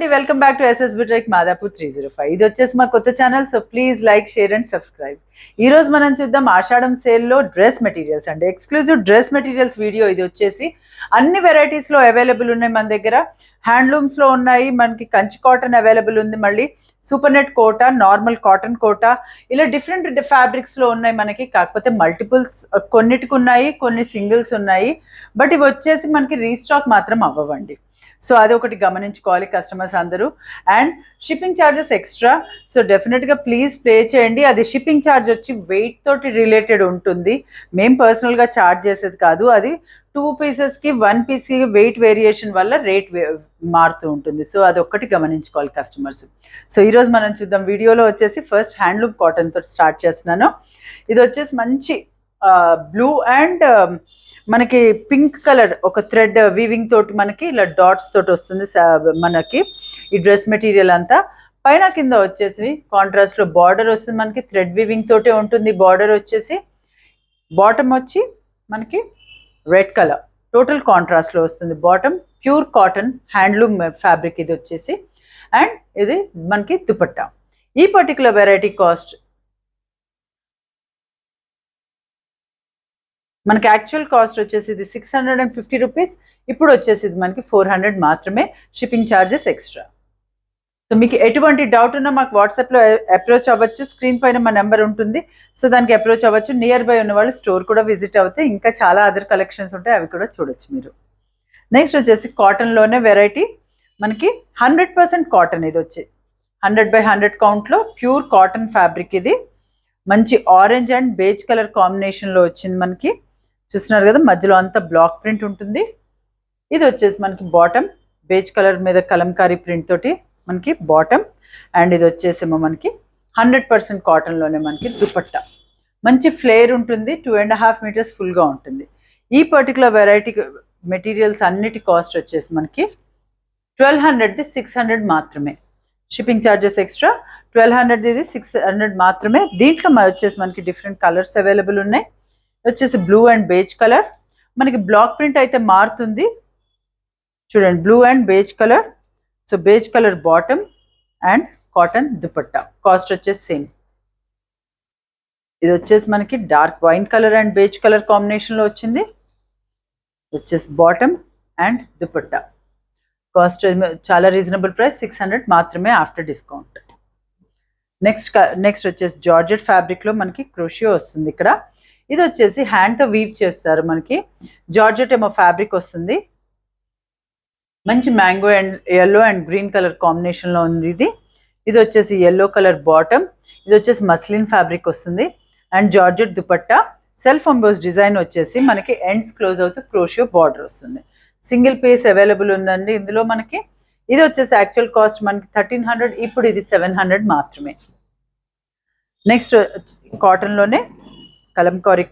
అండి welcome back to SSB trek Madhapur 305. ఇది వచ్చేసి మా కొత్త channel. So please like, share and subscribe. ఈ రోజు మనం చూద్దాం ఆషాఢం సేల్లో డ్రెస్ మెటీరియల్స్ అండి. ఎక్స్క్లూజివ్ డ్రెస్ మెటీరియల్స్ వీడియో ఇది వచ్చేసి. అన్ని వెరైటీస్లో అవైలబుల్ ఉన్నాయి మన దగ్గర. హ్యాండ్లూమ్స్లో ఉన్నాయి, మనకి కంచి కాటన్ అవైలబుల్ ఉంది, మళ్ళీ super net Kota, normal cotton Kota, ఇలా డిఫరెంట్ ఫ్యాబ్రిక్స్లో ఉన్నాయి మనకి. కాకపోతే మల్టిపుల్స్ కొన్నిటికి ఉన్నాయి, కొన్ని సింగిల్స్ ఉన్నాయి. బట్ ఇవి వచ్చేసి మనకి రీస్టాక్ మాత్రం అవ్వండి. సో అది ఒకటి గమనించుకోవాలి కస్టమర్స్ అందరూ. And shipping charges extra. So డెఫినెట్గా ప్లీజ్ పే చేయండి. అది షిప్పింగ్ ఛార్జ్ వచ్చి వెయిట్ తోటి రిలేటెడ్ ఉంటుంది. మేము పర్సనల్గా ఛార్జ్ చేసేది కాదు. అది 2 పీసెస్కి 1 పీస్కి వెయిట్ వేరియేషన్ వల్ల రేట్ మారుతూ ఉంటుంది. సో అది ఒక్కటి గమనించుకోవాలి కస్టమర్స్. సో ఈరోజు మనం చూద్దాం. వీడియోలో వచ్చేసి ఫస్ట్ హ్యాండ్లూమ్ కాటన్ తోటి స్టార్ట్ చేస్తున్నాను. ఇది వచ్చేసి మంచి బ్లూ అండ్ మనకి పింక్ కలర్ ఒక థ్రెడ్ వీవింగ్ తోటి మనకి ఇలా డాట్స్ తోటి వస్తుంది మనకి ఈ డ్రెస్ మెటీరియల్ అంతా. పైన కింద వచ్చేసి కాంట్రాస్ట్లో బార్డర్ వస్తుంది మనకి, థ్రెడ్ వీవింగ్ తోటే ఉంటుంది. బార్డర్ వచ్చేసి బాటమ్ వచ్చి మనకి రెడ్ కలర్ టోటల్ కాంట్రాస్ట్లో వస్తుంది. Bottom pure cotton handloom fabric ఇది వచ్చేసి. అండ్ ఇది మనకి దుపట్టా. ఈ పర్టికులర్ వెరైటీ కాస్ట్ మనకి యాక్చువల్ కాస్ట్ వచ్చేసి ఇది 650 రూపీస్. ఇప్పుడు వచ్చేసి ఇది మనకి 400 మాత్రమే, షిప్పింగ్ ఛార్జెస్ ఎక్స్ట్రా. సో మీకు ఎటువంటి డౌట్ ఉన్నా మాకు వాట్సాప్లో అప్రోచ్ అవ్వచ్చు. స్క్రీన్ పైన మా నెంబర్ ఉంటుంది. సో దానికి అప్రోచ్ అవ్వచ్చు. నియర్ బై ఉన్న వాళ్ళు స్టోర్ కూడా విజిట్ అవుతే ఇంకా చాలా అదర్ కలెక్షన్స్ ఉంటాయి, అవి కూడా చూడొచ్చు మీరు. నెక్స్ట్ వచ్చేసి కాటన్లోనే వెరైటీ మనకి 100% కాటన్. ఇది వచ్చి 100/100 కౌంట్లో ప్యూర్ కాటన్ ఫ్యాబ్రిక్. ఇది మంచి ఆరెంజ్ అండ్ బేజ్ కలర్ కాంబినేషన్లో వచ్చింది మనకి. చూస్తున్నారు కదా, మధ్యలో అంతా బ్లాక్ ప్రింట్ ఉంటుంది. ఇది వచ్చేసి మనకి బాటమ్ బేజ్ కలర్ మీద కలంకారీ ప్రింట్ తోటి మనకి బాటమ్. అండ్ ఇది వచ్చేసేమో మనకి 100% కాటన్లోనే మనకి దుపట్టా. మంచి ఫ్లేర్ ఉంటుంది, 2.5 మీటర్స్ ఫుల్గా ఉంటుంది. ఈ పర్టికులర్ వెరైటీ మెటీరియల్స్ అన్నిటి కాస్ట్ వచ్చేసి మనకి 1200ది 600 మాత్రమే, షిప్పింగ్ ఛార్జెస్ ఎక్స్ట్రా. 1200 ఇది 600 మాత్రమే. దీంట్లో వచ్చేసి మనకి డిఫరెంట్ కలర్స్ అవైలబుల్ ఉన్నాయి. వచ్చేసి బ్లూ అండ్ బేజ్ కలర్. మనకి బ్లాక్ ప్రింట్ అయితే మారుతుంది చూడండి, blue and beige colour. So beige colour bottom and cotton dupatta. Cost వచ్చేసి సేమ్. ఇది వచ్చేసి మనకి dark wine colour and beige colour కాంబినేషన్లో వచ్చింది. వచ్చేసి బాటమ్ అండ్ దుపట్టా. కాస్ట్ చాలా రీజనబుల్ ప్రైస్, 600 మాత్రమే ఆఫ్టర్ డిస్కౌంట్. నెక్స్ట్ వచ్చేసి జార్జెట్ ఫ్యాబ్రిక్లో మనకి క్రోషియో వస్తుంది ఇక్కడ. ఇది వచ్చేసి హ్యాండ్తో వీవ్ చేస్తారు మనకి. జార్జెట్ ఏమో ఫ్యాబ్రిక్ వస్తుంది, మంచి mango and yellow and green colour కాంబినేషన్లో ఉంది ఇది. ఇది వచ్చేసి ఎల్లో కలర్ బాటమ్. ఇది వచ్చేసి మస్లిన్ ఫ్యాబ్రిక్ వస్తుంది and georgette dupatta. Self emboss design వచ్చేసి మనకి ఎండ్స్ క్లోజ్ అవుతూ క్రోషియో బార్డర్ వస్తుంది. సింగిల్ పీస్ అవైలబుల్ ఉందండి ఇందులో మనకి. ఇది వచ్చేసి యాక్చువల్ కాస్ట్ మనకి 1300, ఇప్పుడు ఇది 700 మాత్రమే. నెక్స్ట్ కాటన్లోనే కలంకారీ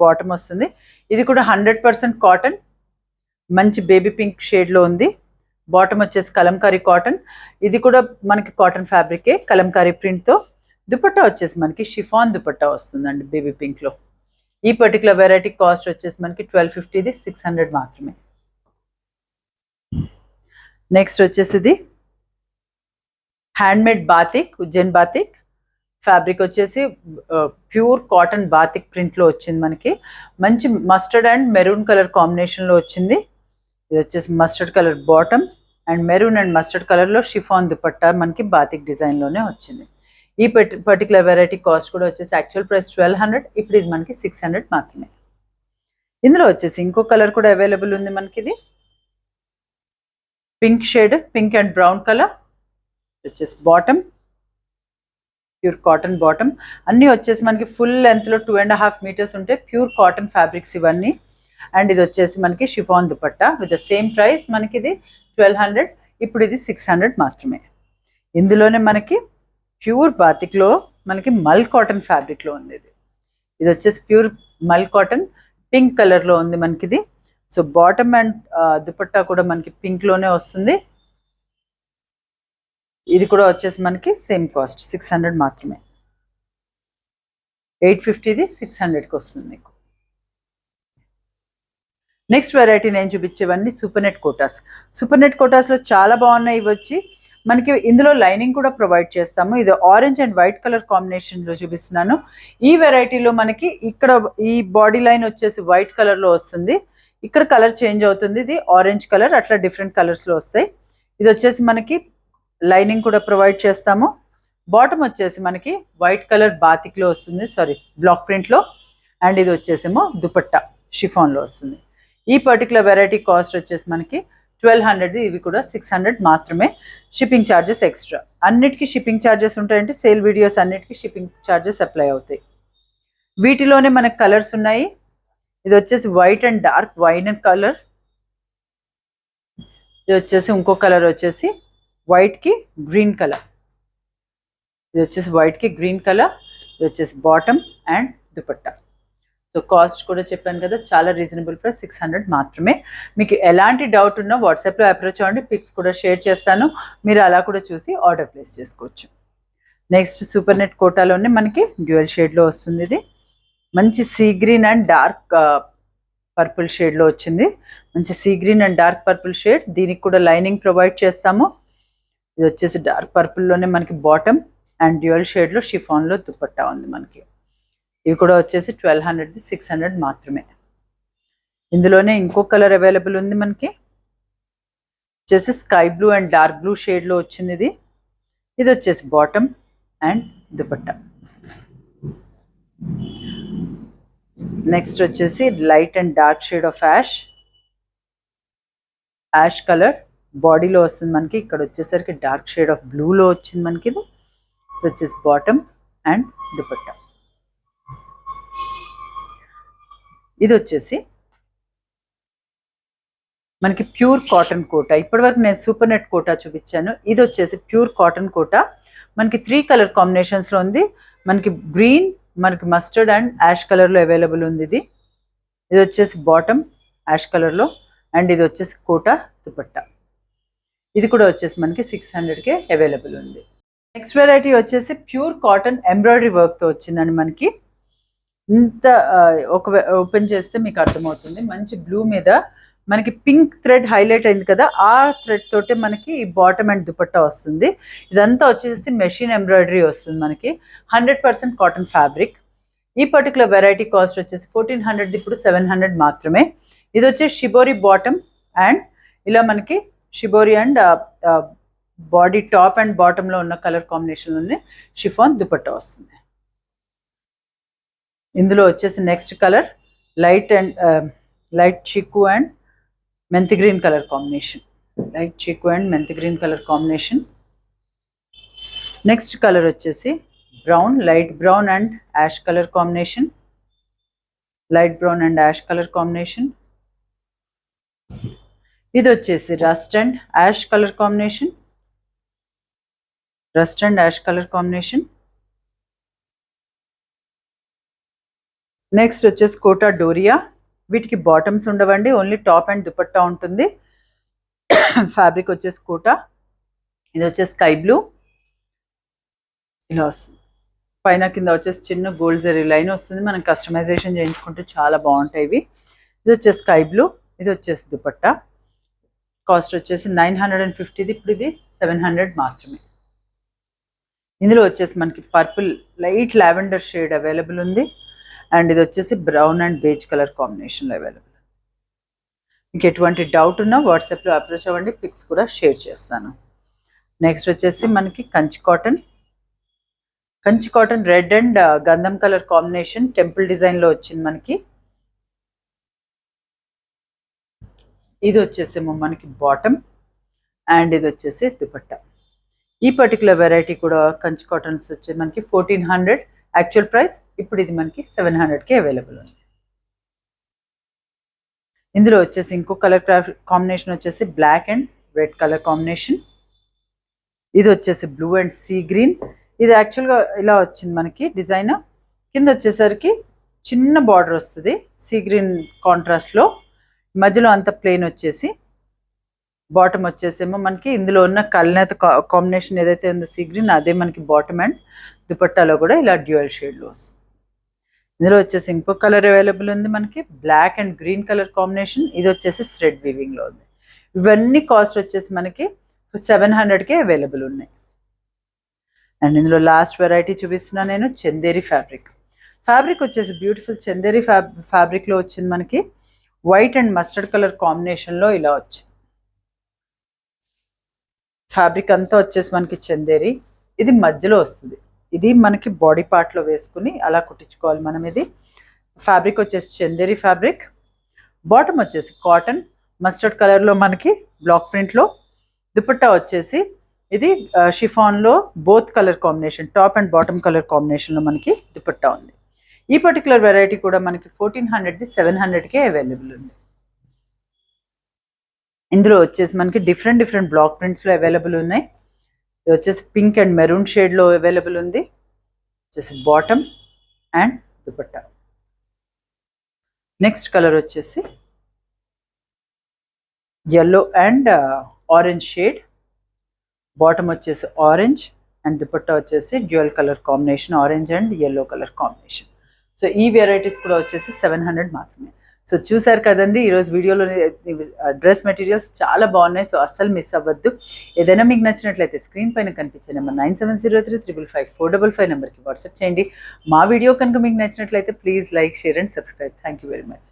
బాటమ్ వస్తుంది. ఇది కూడా 100% కాటన్, మంచి బేబీ పింక్ షేడ్లో ఉంది. బాటమ్ వచ్చేసి కలంకారీ కాటన్. ఇది కూడా మనకి కాటన్ ఫ్యాబ్రికే కలంకారీ ప్రింట్తో. దుపట్టా వచ్చేసి మనకి షిఫాన్ దుపట్టా వస్తుందండి బేబీ పింక్లో. ఈ పర్టికులర్ వెరైటీ కాస్ట్ వచ్చేసి మనకి 1250, 600 మాత్రమే. నెక్స్ట్ వచ్చేసి ఇది handmade batik, Ujjain batik fabric వచ్చేసి ప్యూర్ కాటన్ బాతిక్ ప్రింట్లో వచ్చింది మనకి. మంచి మస్టర్డ్ అండ్ మెరూన్ కలర్ కాంబినేషన్లో వచ్చింది. ఇది వచ్చేసి mustard colour bottom and maroon and mustard కలర్లో షిఫాన్ దుపట్టా మనకి బాతిక్ డిజైన్లోనే వచ్చింది. ఈ పర్టికులర్ వెరైటీ కాస్ట్ కూడా వచ్చేసి యాక్చువల్ ప్రైస్ 1200, ఇప్పుడు ఇది మనకి 600 మాత్రమే. ఇందులో వచ్చేసి ఇంకో కలర్ కూడా అవైలబుల్ ఉంది మనకి. ఇది pink shade, pink and brown colour. వచ్చేసి బాటమ్ ప్యూర్ కాటన్ బాటమ్. అన్నీ వచ్చేసి మనకి ఫుల్ లెంత్లో 2.5 మీటర్స్ ఉంటాయి, ప్యూర్ కాటన్ ఫ్యాబ్రిక్స్ ఇవన్నీ. అండ్ ఇది వచ్చేసి మనకి chiffon dupatta with the same price. మనకి ఇది 1200, ఇప్పుడు ఇది 600 మాత్రమే. ఇందులోనే మనకి ప్యూర్ బాతిక్లో మనకి మల్ కాటన్ ఫ్యాబ్రిక్లో ఉంది. ఇది వచ్చేసి ప్యూర్ మల్ కాటన్ పింక్ కలర్లో ఉంది మనకి ఇది. సో బాటమ్ అండ్ దుపట్టా కూడా మనకి పింక్లోనే వస్తుంది. ఇది కూడా వచ్చేసి మనకి సేమ్ కాస్ట్ 600 మాత్రమే. 850ది 600కి వస్తుంది మీకు. నెక్స్ట్ వెరైటీ నేను చూపించేవన్నీ super net Kotas. Super net కోటాస్లో చాలా బాగున్నాయి. ఇవి వచ్చి మనకి ఇందులో లైనింగ్ కూడా ప్రొవైడ్ చేస్తాము. ఇది ఆరెంజ్ అండ్ వైట్ కలర్ కాంబినేషన్లో చూపిస్తున్నాను. ఈ వెరైటీలో మనకి ఇక్కడ ఈ బాడీ లైన్ వచ్చేసి వైట్ కలర్లో వస్తుంది, ఇక్కడ కలర్ చేంజ్ అవుతుంది, ఇది ఆరెంజ్ కలర్, అట్లా డిఫరెంట్ కలర్స్లో వస్తాయి. ఇది వచ్చేసి మనకి లైనింగ్ కూడా ప్రొవైడ్ చేస్తాము. బాటమ్ వచ్చేసి మనకి వైట్ కలర్ బాతిక్లో వస్తుంది, సారీ బ్లాక్ ప్రింట్లో, అండ్ ఇది వచ్చేసేమో దుపట్టా షిఫాన్లో వస్తుంది. ఈ పర్టికులర్ వెరైటీ కాస్ట్ వచ్చేసి మనకి 1200, ఇవి కూడా 600 మాత్రమే. Shipping charges extra. అన్నిటికీ షిప్పింగ్ ఛార్జెస్ ఉంటాయంటే సేల్ వీడియోస్ అన్నిటికీ షిప్పింగ్ ఛార్జెస్ అప్లై అవుతాయి. వీటిలోనే మనకు కలర్స్ ఉన్నాయి. ఇది వచ్చేసి white and dark wine colour, ఇది వచ్చేసి ఇంకో కలర్ వచ్చేసి వైట్కి గ్రీన్ కలర్, ఇది వచ్చేసి వైట్కి గ్రీన్ కలర్, ఇది వచ్చేసి bottom and dupatta. So cost కూడా చెప్పాను కదా, చాలా రీజనబుల్ ప్రైస్, 600 మాత్రమే. మీకు ఎలాంటి డౌట్ ఉన్నా వాట్సాప్లో అప్రోచ్ అవ్వండి, పిక్స్ కూడా షేర్ చేస్తాను, మీరు అలా కూడా చూసి ఆర్డర్ ప్లేస్ చేసుకోవచ్చు. నెక్స్ట్ సూపర్ నెట్ కోటాలోనే మనకి డ్యూయల్ షేడ్లో వస్తుంది. ఇది మంచి sea green and dark purple షేడ్లో వచ్చింది. మంచి sea green and dark purple shade, దీనికి కూడా లైనింగ్ ప్రొవైడ్ చేస్తాము. ఇది వచ్చేసి డార్క్ పర్పుల్లోనే మనకి బాటమ్ అండ్ డ్యూయల్ షేడ్లో షిఫాన్లో దుపట్టా ఉంది మనకి. ఇవి కూడా వచ్చేసి 1200, 600 మాత్రమే. ఇందులోనే ఇంకో కలర్ అవైలబుల్ ఉంది మనకి, వచ్చేసి sky blue and dark blue షేడ్లో వచ్చింది. ఇది వచ్చేసి బాటమ్ అండ్ దుపట్టా. నెక్స్ట్ వచ్చేసి light and dark shade of ash colour బాడీలో వస్తుంది మనకి. ఇక్కడ వచ్చేసరికి డార్క్ షేడ్ ఆఫ్ బ్లూలో వచ్చింది మనకి. ఇది వచ్చేసి బాటమ్ అండ్ దుపట్టా. ఇది వచ్చేసి మనకి ప్యూర్ కాటన్ కోటా. ఇప్పటివరకు నేను సూపర్ నెట్ కోటా చూపించాను. ఇది వచ్చేసి ప్యూర్ కాటన్ కోటా, మనకి 3 కలర్ కాంబినేషన్స్లో ఉంది. మనకి గ్రీన్, మనకి మస్టర్డ్ అండ్ యాష్ కలర్లో అవైలబుల్ ఉంది. ఇది వచ్చేసి బాటమ్ యాష్ కలర్లో, అండ్ ఇది వచ్చేసి కోటా దుపట్టా. ఇది కూడా వచ్చేసి మనకి 600కే అవైలబుల్ ఉంది. నెక్స్ట్ వెరైటీ వచ్చేసి ప్యూర్ కాటన్ ఎంబ్రాయిడరీ వర్క్తో వచ్చిందండి మనకి. ఇంత ఒక ఓపెన్ చేస్తే మీకు అర్థమవుతుంది. మంచి బ్లూ మీద మనకి పింక్ థ్రెడ్ హైలైట్ అయింది కదా, ఆ థ్రెడ్ తోటే మనకి ఈ బాటమ్ అండ్ దుపట్టా వస్తుంది. ఇదంతా వచ్చేసి మెషిన్ ఎంబ్రాయిడరీ వస్తుంది మనకి, 100% కాటన్ ఫ్యాబ్రిక్. ఈ పర్టికులర్ వెరైటీ కాస్ట్ వచ్చేసి 1400, ఇప్పుడు 700 మాత్రమే. ఇది వచ్చేసి షిబోరి బాటమ్ అండ్ ఇలా మనకి shibori and body top and బాటంలో ఉన్న కలర్ కాంబినేషన్లోనే షిఫాన్ దుపట్టా వస్తుంది. ఇందులో వచ్చేసి నెక్స్ట్ కలర్ లైట్ చిక్కు అండ్ మెంతి గ్రీన్ కలర్ కాంబినేషన్, లైట్ చిక్కు అండ్ మెంతి green colour combination. Next colour వచ్చేసి brown, light brown and ash colour combination, light brown and ash colour combination. ఇది వచ్చేసి rust and ash colour combination, rust and ash colour combination. Next వచ్చేసి కోటా డోరియా. వీటికి bottoms ఉండవండి, only top and dupatta ఉంటుంది. Fabric వచ్చేసి quota. ఇది వచ్చేసి స్కై బ్లూ, ఇలా వస్తుంది. పైన కింద వచ్చేసి చిన్న గోల్డ్ జరీ లైన్ వస్తుంది. మనం కస్టమైజేషన్ చేయించుకుంటే చాలా బాగుంటాయి ఇవి. ఇది వచ్చేసి స్కై బ్లూ, ఇది వచ్చేసి దుపట్టా. కాస్ట్ వచ్చేసి 950, ఇప్పుడు ఇది 700 మాత్రమే. ఇందులో వచ్చేసి మనకి purple light lavender shade available ఉంది, అండ్ ఇది వచ్చేసి బ్రౌన్ అండ్ బేజ్ కలర్ కాంబినేషన్లో అవైలబుల్. మీకు ఎటువంటి డౌట్ ఉన్నా వాట్సాప్లో అప్రోచ్ అవ్వండి, పిక్స్ కూడా షేర్ చేస్తాను. నెక్స్ట్ వచ్చేసి మనకి కంచి కాటన్ రెడ్ అండ్ గంధం కలర్ కాంబినేషన్ టెంపుల్ డిజైన్లో వచ్చింది మనకి. ఇది వచ్చేసేమో మనకి బాటమ్ అండ్ ఇది వచ్చేసి దుపట్టా. ఈ పర్టికులర్ వెరైటీ కూడా కంచి కాటన్స్ వచ్చేసి మనకి 1400 యాక్చువల్ ప్రైస్, ఇప్పుడు ఇది మనకి 700కి అవైలబుల్ ఉంది. ఇందులో వచ్చేసి ఇంకో కలర్ కాంబినేషన్ వచ్చేసి black and red colour combination. ఇది వచ్చేసి బ్లూ అండ్ సీ గ్రీన్. ఇది యాక్చువల్గా ఇలా వచ్చింది మనకి డిజైన్. కింద వచ్చేసరికి చిన్న బార్డర్ వస్తుంది సీ గ్రీన్ కాంట్రాస్ట్లో, మధ్యలో అంత ప్లెయిన్ వచ్చేసి బాటమ్ వచ్చేసేమో మనకి ఇందులో ఉన్న కల్నేత కాంబినేషన్ ఏదైతే ఉందో సీ గ్రీన్, అదే మనకి బాటమ్ అండ్ దుపట్టాలో కూడా ఇలా డ్యూయల్ షేడ్లో వస్తుంది. ఇందులో వచ్చేసి ఇంకో కలర్ అవైలబుల్ ఉంది మనకి, black and green colour combination. ఇది వచ్చేసి థ్రెడ్ వీవింగ్లో ఉంది. ఇవన్నీ కాస్ట్ వచ్చేసి మనకి 700కే అవైలబుల్ ఉన్నాయి. అండ్ ఇందులో లాస్ట్ వెరైటీ చూపిస్తున్నా నేను, చందేరి ఫ్యాబ్రిక్. ఫ్యాబ్రిక్ వచ్చేసి బ్యూటిఫుల్ చందేరి ఫ్యాబ్రిక్లో వచ్చింది మనకి. వైట్ అండ్ మస్టర్డ్ కలర్ కాంబినేషన్లో ఇలా వచ్చింది. ఫ్యాబ్రిక్ అంతా వచ్చేసి మనకి చందేరి. ఇది మధ్యలో వస్తుంది. ఇది మనకి బాడీ పార్ట్లో వేసుకుని అలా కుట్టించుకోవాలి మనం. ఇది ఫ్యాబ్రిక్ వచ్చేసి చందేరి ఫ్యాబ్రిక్. బాటమ్ వచ్చేసి కాటన్ మస్టర్డ్ కలర్లో మనకి బ్లాక్ ప్రింట్లో. దుపట్టా వచ్చేసి ఇది షిఫాన్లో both colour combination, top and bottom colour కాంబినేషన్లో మనకి దుపట్టా ఉంది. ఈ పర్టికులర్ వెరైటీ కూడా మనకి 1400ది 700కే అవైలబుల్ ఉంది. ఇందులో వచ్చేసి మనకి డిఫరెంట్ బ్లాక్ ప్రింట్స్లో అవైలబుల్ ఉన్నాయి. ఇది వచ్చేసి పింక్ అండ్ మెరూన్ షేడ్లో అవైలబుల్ ఉంది. వచ్చేసి bottom and dupatta. Next colour వచ్చేసి yellow and orange shade. Bottom వచ్చేసి ఆరెంజ్ అండ్ దుపట్టా వచ్చేసి dual colour combination, orange and yellow colour combination. So ఈ వెరైటీస్ కూడా వచ్చేసి 700 మాత్రమే. సో చూసారు కదండి ఈరోజు వీడియోలో డ్రెస్ మెటీరియల్స్ చాలా బాగున్నాయి. సో అస్సలు మిస్ అవ్వద్దు. ఏదైనా మీకు నచ్చినట్లయితే స్క్రీన్ పైన కనిపించే నెంబర్ 9703555455 నెంబర్కి వాట్సాప్ చేయండి. మా వీడియో కనుక మీకు నచ్చినట్లయితే please like, share and subscribe. Thank you very much.